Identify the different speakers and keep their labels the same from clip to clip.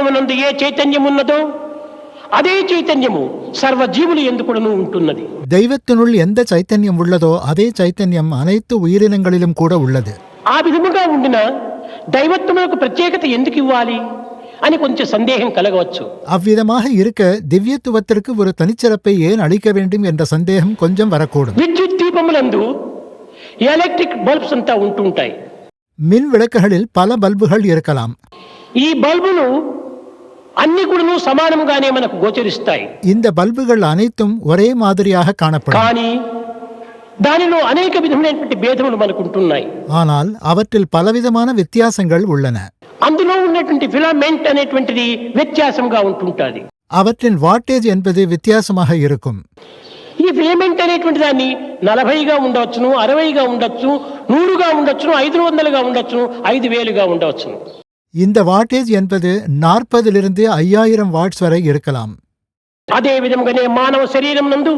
Speaker 1: శరీరమునందు ఏ చైతన్యం ఉన్నదో அதே చైతన్యము సర్వ జీవులు ఎందుకును ఉంటున్నది.
Speaker 2: దైవத்தினுள் எந்த చైతన్యం உள்ளதோ அதே చైతన్యం அனைத்து உயிரினங்களிலும் கூட உள்ளது.
Speaker 1: ఆ విధముగా ఉండిన దైవత్వములకు ప్రత్యేకత ఎందుకు ఇవ్వాలి అని కొంచెం సందేహం కలగవచ్చు.
Speaker 2: அவ்விதமாக இருக்க திவ்யத்துவத்திற்கு ஒரு தனிச்சிறப்பை ஏன் அளிக்க வேண்டும் என்ற சந்தேகம் கொஞ்சம் வரக்கூடும்.
Speaker 1: విద్యుత్ దీపములందు ఎలక్ట్రిక్ బల్బ్స్ అంతా ఉంటుంటాయి.
Speaker 2: மின் விளக்குகளில் பல பல்புகள் இருக்கலாம்.
Speaker 1: ఈ బల్బులు అన్ని కూడా సమానంగానే మనకు గోచరిస్తాయి.
Speaker 2: இந்த பல்புகள் அனைத்தும் ஒரே மாதிரியாக காணப்படும்.
Speaker 1: కానీ దానిలో అనేక విధమైనటువంటి భేదములు మనకు ఉంటున్నాయి.
Speaker 2: ஆனால் அவற்றில் பலவிதமான வித்தியாசங்கள் உள்ளன.
Speaker 1: అందులో ఉన్నటువంటి ఫిలమెంట్ అనేటువంటిది వ్యత్యాసంగా ఉంటుంటుంది.
Speaker 2: அவற்றின் வாட்டேஜ் என்பது வித்தியாசமாக இருக்கும்.
Speaker 1: ఈ ఫిలమెంట్ అనేటువంటి దాన్ని 40గా ఉండవచ్చును, 60గా ఉండొచ్చు, 100గా ఉండొచ్చును, 500గా ఉండొచ్చును, 5000గా ఉండవచ్చును.
Speaker 2: இந்த வாட்டேஜ் என்பது 40லிருந்து 5000 வாட்ஸ் வரை இருக்கலாம்.
Speaker 1: అదే విధంగానే మానవ శరీరం నందు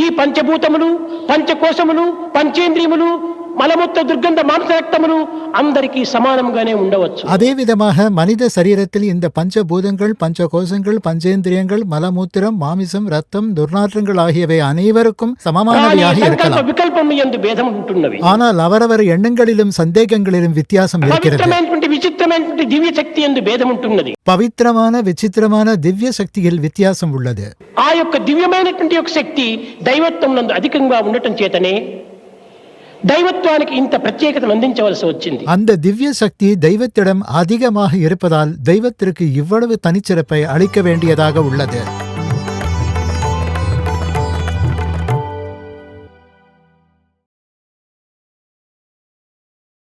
Speaker 1: ఈ పంచభూతములు, పంచకోశములు, పంచేంద్రియములు, మలమూత్ర దుర్గంధ మాంసరక్తములు అందరికీ సమానంగానే ఉండవచ్చు.
Speaker 2: அதே விதமாக மனித சரீரத்தில் இந்த பஞ்சபூதங்கள், பஞ்சகோஷங்கள், பஞ்சேந்திரியங்கள், மலமூத்திரம், மாமிசம், ரத்தம், துர்நாற்றங்கள் ஆகியவை அனைவருக்கும் சமமானவையாக இருக்கலாம்.
Speaker 1: వికల్పము యందు భేదం ఉంటున్నవి.
Speaker 2: ஆனால் அவரவர் எண்ணங்களிலும் சந்தேகங்களிலும் வித்தியாசம் இருக்கிறது.
Speaker 1: విచిత్రమైనటువంటి దివ్య శక్తి యందు భేదం ఉంటున్నది.
Speaker 2: పవిత్రமான విచిత్రமான దివ్య శక్తిயில் வித்தியாசம் உள்ளது.
Speaker 1: ఆ యొక్క దివ్యమైనటువంటి యొక్క శక్తి దైవత్వం నందు అధికంగా ఉండటం చేతనే దైవత్వానికి ఇంత ప్రత్యేకతను అందించవలసి వచ్చింది.
Speaker 2: அந்த திவ்ய சக்தி தெய்வத்திடம் அதிகமாக இருப்பதால் தெய்வத்திற்கு இவ்வளவு தனிச்சிறப்பை அளிக்க வேண்டியதாக உள்ளது.